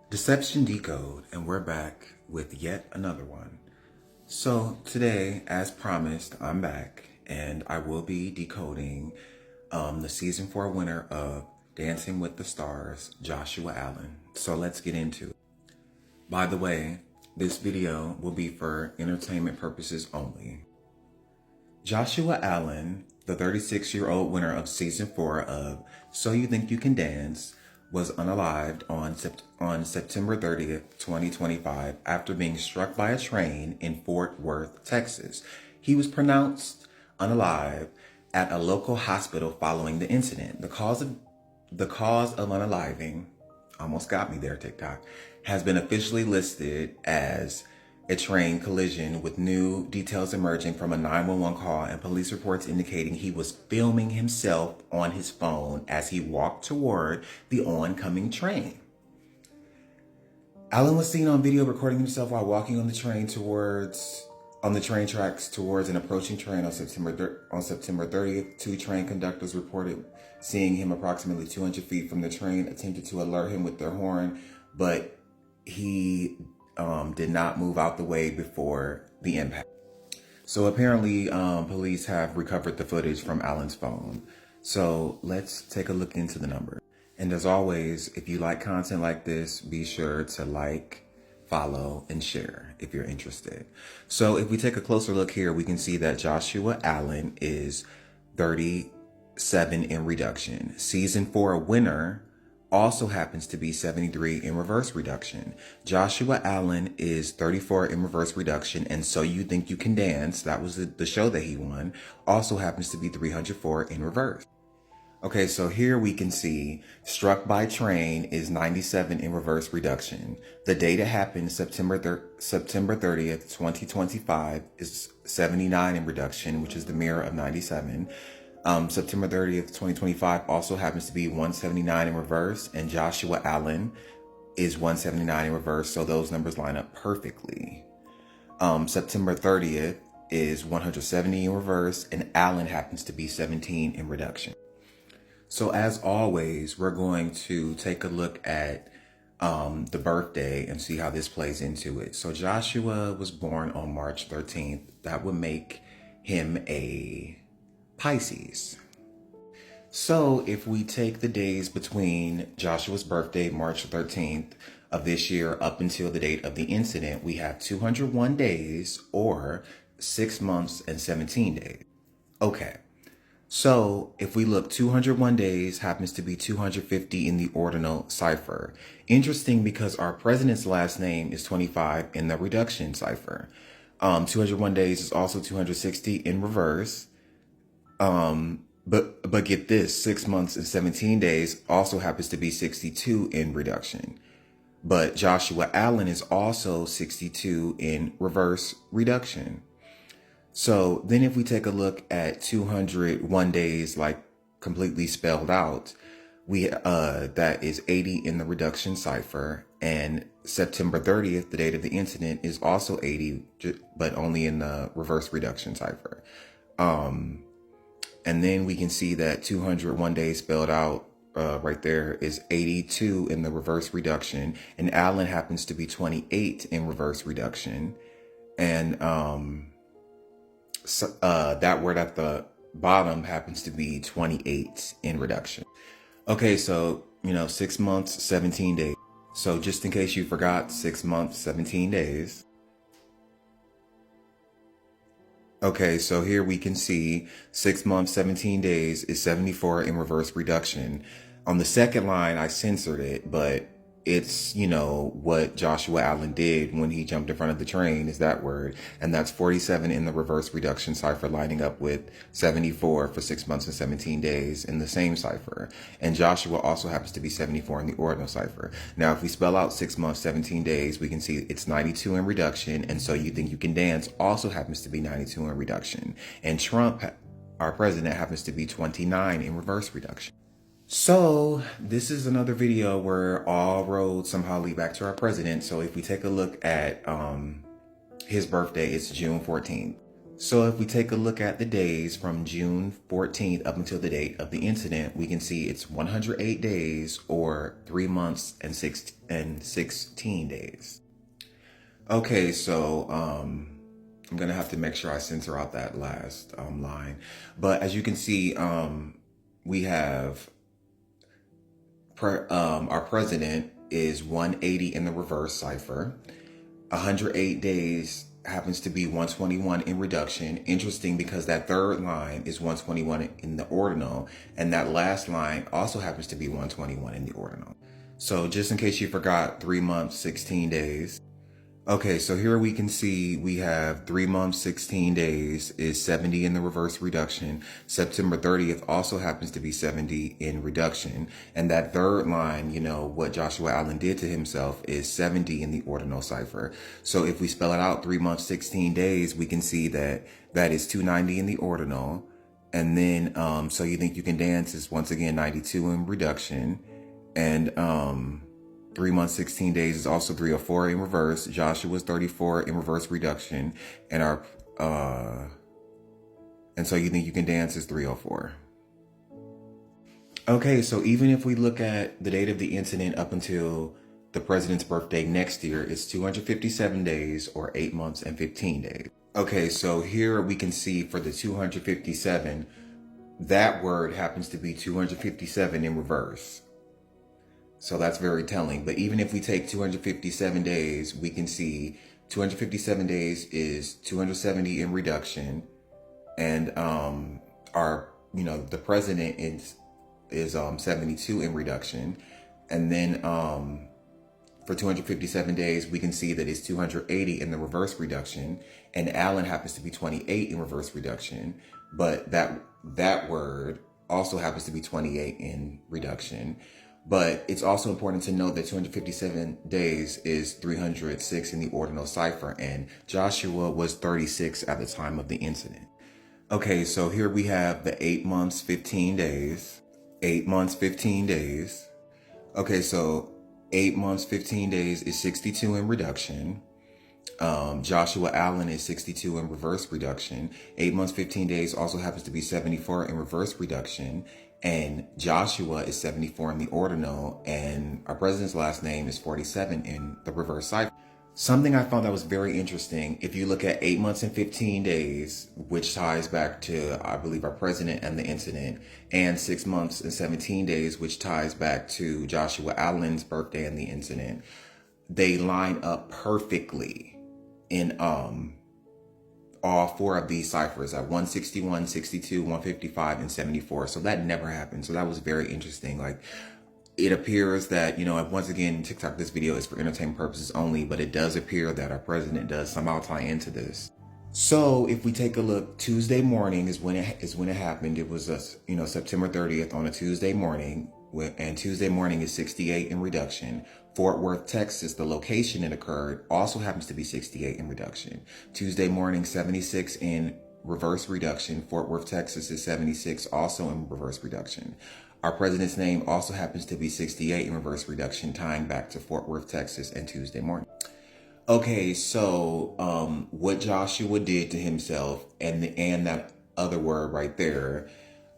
Deception Decode, and we're back with yet another one. So today, as promised, I'm back and I will be decoding the season 4 winner of Dancing with the Stars, Joshua Allen. So let's get into it. By the way, this video will be for entertainment purposes only. Joshua Allen, the 36-year-old winner of season 4 of So You Think You Can Dance, was unalived on September 30th, 2025 after being struck by a train in Fort Worth, Texas. He was pronounced unalive at a local hospital following the incident. The cause of unaliving, almost got me there, TikTok, has been officially listed as a train collision, with new details emerging from a 911 call and police reports indicating he was filming himself on his phone as he walked toward the oncoming train. Allen was seen on video recording himself while walking on the train tracks towards an approaching train on September 30th. Two train conductors reported seeing him approximately 200 feet from the train, attempted to alert him with their horn, but he did not move out the way before the impact. So apparently police have recovered the footage from Allen's phone. So let's take a look into the numbers. And as always, if you like content like this, be sure to like, follow, and share if you're interested. So if we take a closer look here, we can see that Joshua Allen is 37 in reduction. Season 4 winner also happens to be 73 in reverse reduction. Joshua Allen is 34 in reverse reduction, and So You Think You Can Dance, that was the show that he won, also happens to be 304 in reverse. Okay, so here we can see Struck by Train is 97 in reverse reduction. The date it happened, September 30th, 2025, is 79 in reduction, which is the mirror of 97. September 30th, 2025 also happens to be 179 in reverse, and Joshua Allen is 179 in reverse, so those numbers line up perfectly. September 30th is 170 in reverse, and Allen happens to be 17 in reduction. So as always, we're going to take a look at the birthday and see how this plays into it. So Joshua was born on March 13th. That would make him a Pisces. So if we take the days between Joshua's birthday, March 13th of this year, up until the date of the incident, we have 201 days, or 6 months and 17 days. Okay. So if we look, 201 days happens to be 250 in the ordinal cipher. Interesting, because our president's last name is 25 in the reduction cipher. 201 days is also 260 in reverse. But get this, 6 months and 17 days also happens to be 62 in reduction. But Joshua Allen is also 62 in reverse reduction. So then if we take a look at 201 days, like completely spelled out, we that is 80 in the reduction cipher, and September 30th, the date of the incident, is also 80, but only in the reverse reduction cipher. And then we can see that 201 days spelled out right there is 82 in the reverse reduction, and Allen happens to be 28 in reverse reduction, and that word at the bottom happens to be 28 in reduction. Okay, so 6 months, 17 days. So just in case you forgot, 6 months, 17 days. Okay, so here we can see 6 months, 17 days is 74 in reverse reduction. On the second line, I censored it, but it's, what Joshua Allen did when he jumped in front of the train is that word. And that's 47 in the reverse reduction cipher, lining up with 74 for 6 months and 17 days in the same cipher. And Joshua also happens to be 74 in the ordinal cipher. Now, if we spell out 6 months, 17 days, we can see it's 92 in reduction. And So You Think You Can Dance also happens to be 92 in reduction. And Trump, our president, happens to be 29 in reverse reduction. So this is another video where all roads somehow lead back to our president. So if we take a look at his birthday, it's June 14th. So if we take a look at the days from June 14th up until the date of the incident, we can see it's 108 days or 3 months and 16 days. Okay, so I'm gonna have to make sure I censor out that last line. But as you can see, we have our president is 180 in the reverse cipher. 108 days happens to be 121 in reduction. Interesting, because that third line is 121 in the ordinal, and that last line also happens to be 121 in the ordinal. So just in case you forgot, 3 months, 16 days. Okay, so here we can see we have 3 months, 16 days is 70 in the reverse reduction. September 30th also happens to be 70 in reduction. And that third line, you know, what Joshua Allen did to himself, is 70 in the ordinal cipher. So if we spell it out, 3 months, 16 days, we can see that that is 290 in the ordinal. And then, So You Think You Can Dance is once again 92 in reduction. And, 3 months, 16 days is also 304 in reverse. Joshua's 34 in reverse reduction. And So You Think You Can Dance is 304. Okay, so even if we look at the date of the incident up until the president's birthday next year, it's 257 days or 8 months and 15 days. Okay, so here we can see for the 257, that word happens to be 257 in reverse. So that's very telling. But even if we take 257 days, we can see 257 days is 270 in reduction. And the president is 72 in reduction. And then for 257 days, we can see that it's 280 in the reverse reduction. And Allen happens to be 28 in reverse reduction. But that word also happens to be 28 in reduction. But it's also important to note that 257 days is 306 in the ordinal cipher, and Joshua was 36 at the time of the incident. Okay, so here we have the 8 months, 15 days. 8 months, 15 days. Okay, so 8 months, 15 days is 62 in reduction. Joshua Allen is 62 in reverse reduction. 8 months, 15 days also happens to be 74 in reverse reduction. And Joshua is 74 in the ordinal, and our president's last name is 47 in the reverse cipher. Something I found that was very interesting, if you look at 8 months and 15 days, which ties back to, I believe, our president and the incident, and 6 months and 17 days, which ties back to Joshua Allen's birthday and the incident, they line up perfectly in all 4 of these ciphers at 161, 62, 155, and 74. So that never happened. So that was very interesting. Like, it appears that, once again, TikTok, this video is for entertainment purposes only, but it does appear that our president does somehow tie into this. So if we take a look, Tuesday morning is when it happened. It was September 30th on a Tuesday morning, and Tuesday morning is 68 in reduction. Fort Worth, Texas, the location it occurred, also happens to be 68 in reduction. Tuesday morning, 76 in reverse reduction. Fort Worth, Texas is 76, also in reverse reduction. Our president's name also happens to be 68 in reverse reduction, tying back to Fort Worth, Texas, and Tuesday morning. Okay, so what Joshua did to himself and that other word right there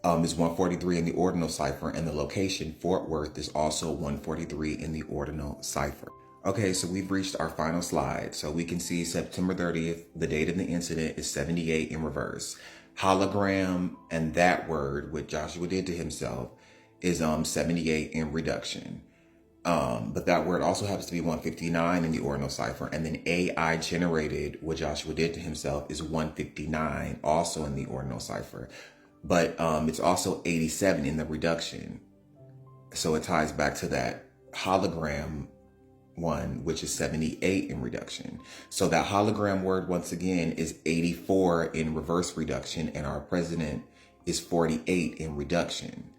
is 143 in the ordinal cipher, and the location, Fort Worth, is also 143 in the ordinal cipher. Okay, so we've reached our final slide. So we can see September 30th, the date of the incident, is 78 in reverse. Hologram and that word, what Joshua did to himself, is 78 in reduction. But that word also happens to be 159 in the ordinal cipher. And then AI generated what Joshua did to himself is 159, also in the ordinal cipher. But it's also 87 in the reduction. So it ties back to that hologram one, which is 78 in reduction. So that hologram word, once again, is 84 in reverse reduction, and our president is 48 in reduction.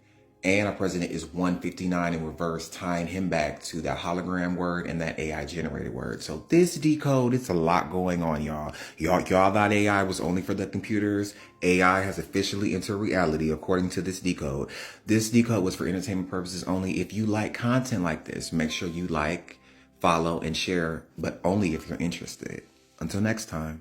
And our president is 159 in reverse, tying him back to that hologram word and that AI generated word. So this decode, it's a lot going on, y'all. Y'all thought AI was only for the computers. AI has officially entered reality according to this decode. This decode was for entertainment purposes only. If you like content like this, make sure you like, follow, and share, but only if you're interested. Until next time.